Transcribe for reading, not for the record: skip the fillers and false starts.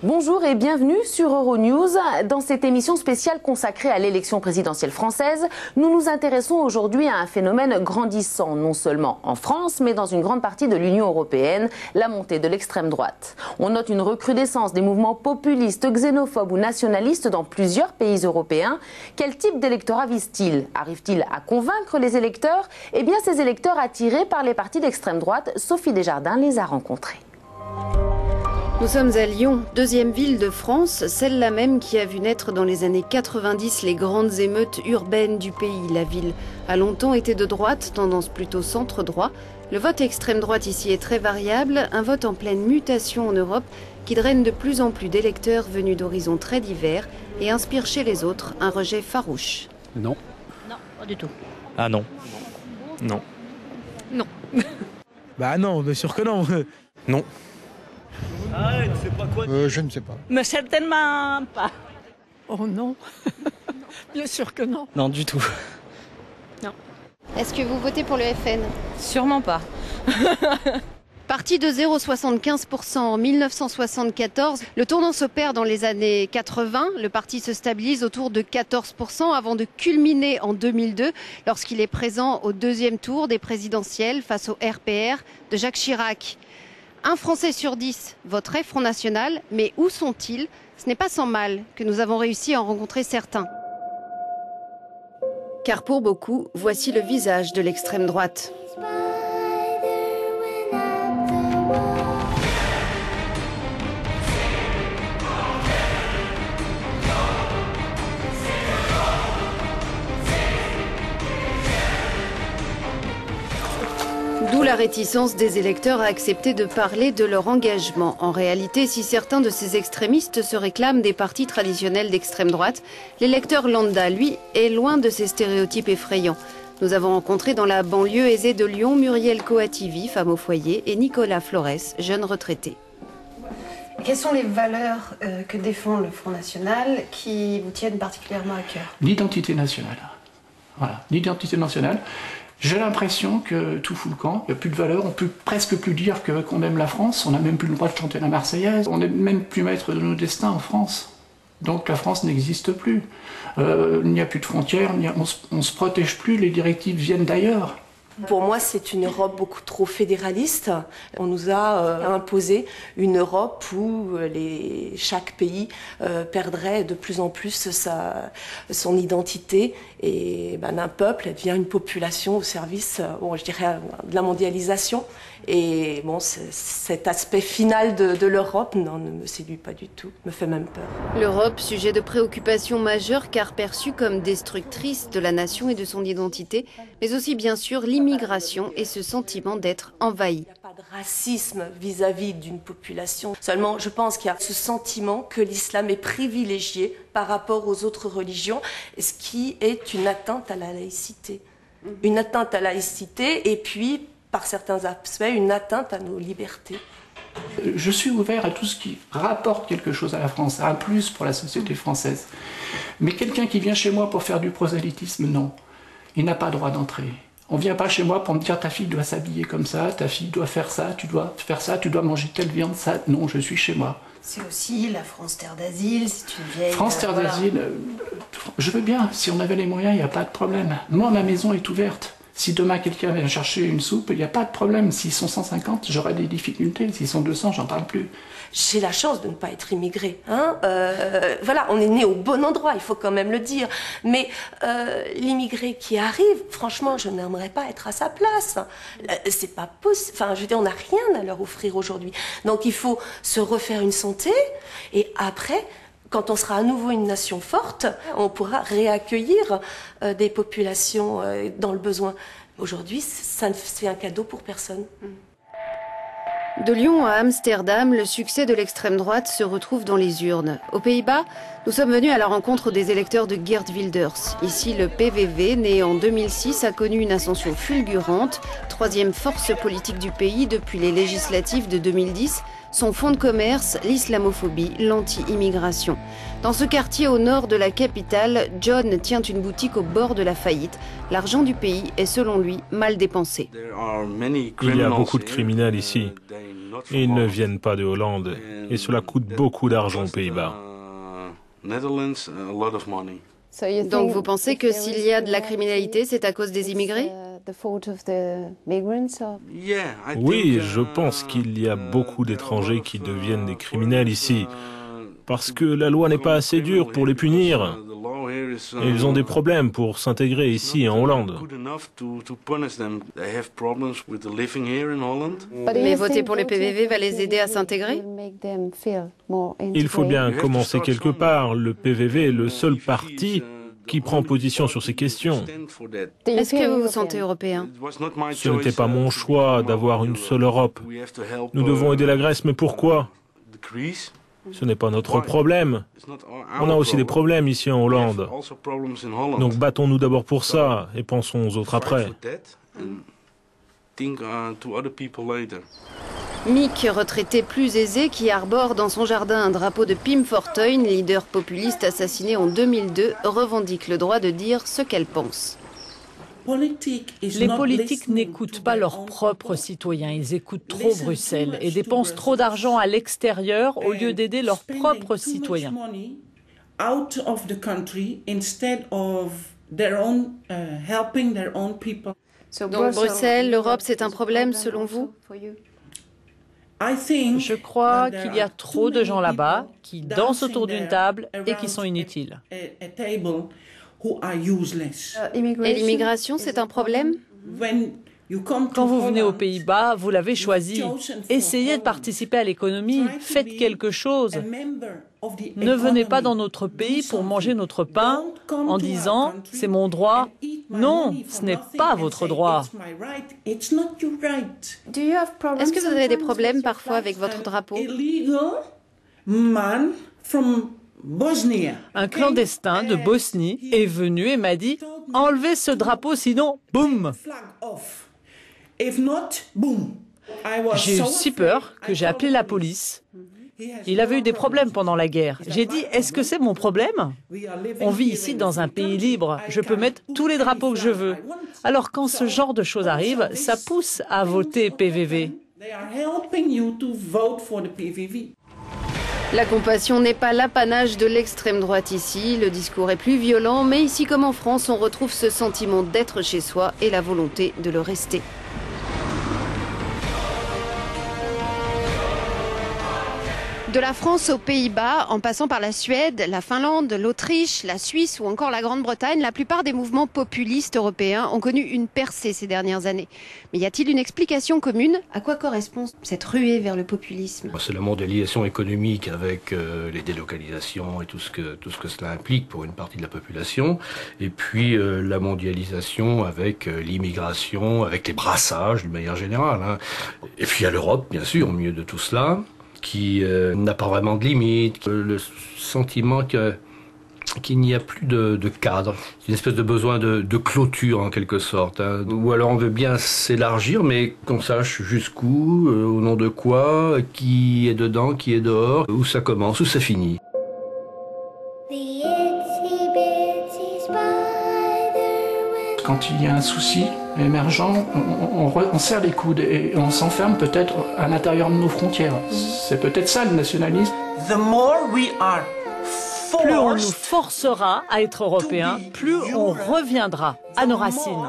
Bonjour et bienvenue sur Euronews. Dans cette émission spéciale consacrée à l'élection présidentielle française, nous nous intéressons aujourd'hui à un phénomène grandissant, non seulement en France, mais dans une grande partie de l'Union européenne, la montée de l'extrême droite. On note une recrudescence des mouvements populistes, xénophobes ou nationalistes dans plusieurs pays européens. Quel type d'électorat vise-t-il? Arrive-t-il à convaincre les électeurs? Eh bien, ces électeurs attirés par les partis d'extrême droite, Sophie Desjardins les a rencontrés. Nous sommes à Lyon, deuxième ville de France, celle-là même qui a vu naître dans les années 90 les grandes émeutes urbaines du pays. La ville a longtemps été de droite, tendance plutôt centre-droit. Le vote extrême droite ici est très variable, un vote en pleine mutation en Europe qui draine de plus en plus d'électeurs venus d'horizons très divers et inspire chez les autres un rejet farouche. Non. Non, pas du tout. Ah non. Non. Non. Bah non, bien sûr que non. Non. Je ne sais pas. Mais certainement pas. Oh non. Bien sûr que non. Non, du tout. Non. Est-ce que vous votez pour le FN? Sûrement pas. Parti de 0,75% en 1974, le tournant s'opère dans les années 80. Le parti se stabilise autour de 14% avant de culminer en 2002 lorsqu'il est présent au deuxième tour des présidentielles face au RPR de Jacques Chirac. Un Français sur 10 voterait Front National, mais où sont-ils? Ce n'est pas sans mal que nous avons réussi à en rencontrer certains. Car pour beaucoup, voici le visage de l'extrême droite. D'où la réticence des électeurs à accepter de parler de leur engagement. En réalité, si certains de ces extrémistes se réclament des partis traditionnels d'extrême droite, l'électeur lambda, lui, est loin de ces stéréotypes effrayants. Nous avons rencontré dans la banlieue aisée de Lyon Muriel Coativi, femme au foyer, et Nicolas Flores, jeune retraité. Quelles sont les valeurs que défend le Front National qui vous tiennent particulièrement à cœur? L'identité nationale. Voilà, l'identité nationale. J'ai l'impression que tout fout le camp, il n'y a plus de valeur, on peut presque plus dire qu'on aime la France, on n'a même plus le droit de chanter la Marseillaise, on n'est même plus maître de nos destins en France. Donc la France n'existe plus. Il n'y a plus de frontières, on ne se protège plus, les directives viennent d'ailleurs. Pour moi, c'est une Europe beaucoup trop fédéraliste. On nous a imposé une Europe où chaque pays perdrait de plus en plus son identité et d'un peuple devient une population au service, je dirais, de la mondialisation. Et bon, cet aspect final de l'Europe ne me séduit pas du tout, me fait même peur. L'Europe, sujet de préoccupation majeure car perçue comme destructrice de la nation et de son identité, mais aussi bien sûr l'immigration et ce sentiment d'être envahi. Il n'y a pas de racisme vis-à-vis d'une population. Seulement, je pense qu'il y a ce sentiment que l'islam est privilégié par rapport aux autres religions, ce qui est une atteinte à la laïcité. Une atteinte à la laïcité et puis, par certains aspects, une atteinte à nos libertés. Je suis ouvert à tout ce qui rapporte quelque chose à la France, un plus pour la société française. Mais quelqu'un qui vient chez moi pour faire du prosélytisme, non. Il n'a pas droit d'entrée. On ne vient pas chez moi pour me dire ta fille doit s'habiller comme ça, ta fille doit faire ça, tu dois manger telle viande, ça. Non, je suis chez moi. C'est aussi la France terre d'asile, c'est une vieille... France terre d'asile, je veux bien, si on avait les moyens, il n'y a pas de problème. Moi, ma maison est ouverte. Si demain quelqu'un vient chercher une soupe, il n'y a pas de problème. S'ils sont 150, j'aurai des difficultés. S'ils sont 200, j'en parle plus. J'ai la chance de ne pas être immigrée. Voilà, on est né au bon endroit, il faut quand même le dire. Mais l'immigré qui arrive, franchement, je n'aimerais pas être à sa place. C'est pas possible. Enfin, je veux dire, on n'a rien à leur offrir aujourd'hui. Donc il faut se refaire une santé et après... Quand on sera à nouveau une nation forte, on pourra réaccueillir des populations dans le besoin. Aujourd'hui, c'est un cadeau pour personne. De Lyon à Amsterdam, le succès de l'extrême droite se retrouve dans les urnes. Aux Pays-Bas, nous sommes venus à la rencontre des électeurs de Geert Wilders. Ici, le PVV, né en 2006, a connu une ascension fulgurante, troisième force politique du pays depuis les législatives de 2010. Son fonds de commerce, l'islamophobie, l'anti-immigration. Dans ce quartier au nord de la capitale, John tient une boutique au bord de la faillite. L'argent du pays est selon lui mal dépensé. Il y a beaucoup de criminels ici. Ils ne viennent pas de Hollande et cela coûte beaucoup d'argent aux Pays-Bas. Donc vous pensez que s'il y a de la criminalité, c'est à cause des immigrés? Oui, je pense qu'il y a beaucoup d'étrangers qui deviennent des criminels ici, parce que la loi n'est pas assez dure pour les punir. Et ils ont des problèmes pour s'intégrer ici en Hollande. Mais voter pour les PVV va les aider à s'intégrer? Il faut bien commencer quelque part. Le PVV est le seul parti qui prend position sur ces questions. Est-ce que vous vous sentez européen? Ce n'était pas mon choix d'avoir une seule Europe. Nous devons aider la Grèce, mais pourquoi? Ce n'est pas notre problème. On a aussi des problèmes ici en Hollande. Donc battons-nous d'abord pour ça et pensons aux autres après. Mick, retraité plus aisé, qui arbore dans son jardin un drapeau de Pim Fortuyn, leader populiste assassiné en 2002, revendique le droit de dire ce qu'elle pense. Les politiques n'écoutent pas leurs propres citoyens, ils écoutent trop Bruxelles et dépensent trop d'argent à l'extérieur au lieu d'aider leurs propres citoyens. Donc Bruxelles, l'Europe, c'est un problème selon vous? Je crois qu'il y a trop de gens là-bas qui dansent autour d'une table et qui sont inutiles. Et l'immigration, c'est un problème? Quand vous venez aux Pays-Bas, vous l'avez choisi. Essayez de participer à l'économie, faites quelque chose. Ne venez pas dans notre pays pour manger notre pain en disant « c'est mon droit ». Non, ce n'est pas votre droit. Est-ce que vous avez des problèmes parfois avec votre drapeau? Un clandestin de Bosnie est venu et m'a dit « enlevez ce drapeau, sinon, boum !» J'ai eu si peur que j'ai appelé la police. Il avait eu des problèmes pendant la guerre. J'ai dit « est-ce que c'est mon problème ? On vit ici dans un pays libre. Je peux mettre tous les drapeaux que je veux. » Alors quand ce genre de choses arrive, ça pousse à voter PVV. La compassion n'est pas l'apanage de l'extrême droite ici. Le discours est plus violent, mais ici comme en France, on retrouve ce sentiment d'être chez soi et la volonté de le rester. De la France aux Pays-Bas, en passant par la Suède, la Finlande, l'Autriche, la Suisse ou encore la Grande-Bretagne, la plupart des mouvements populistes européens ont connu une percée ces dernières années. Mais y a-t-il une explication commune? À quoi correspond cette ruée vers le populisme? C'est la mondialisation économique avec les délocalisations et tout ce que cela implique pour une partie de la population. Et puis la mondialisation avec l'immigration, avec les brassages d'une manière générale, hein. Et puis il y a l'Europe, bien sûr, au milieu de tout cela, qui n'a pas vraiment de limite, le sentiment qu'il n'y a plus de cadre, une espèce de besoin de clôture en quelque sorte, hein. Ou alors on veut bien s'élargir, mais qu'on sache jusqu'où, au nom de quoi, qui est dedans, qui est dehors, où ça commence, où ça finit. Quand il y a un souci émergent, on serre les coudes et on s'enferme peut-être à l'intérieur de nos frontières. C'est peut-être ça le nationalisme. Plus on nous forcera à être européens, plus on reviendra à nos racines.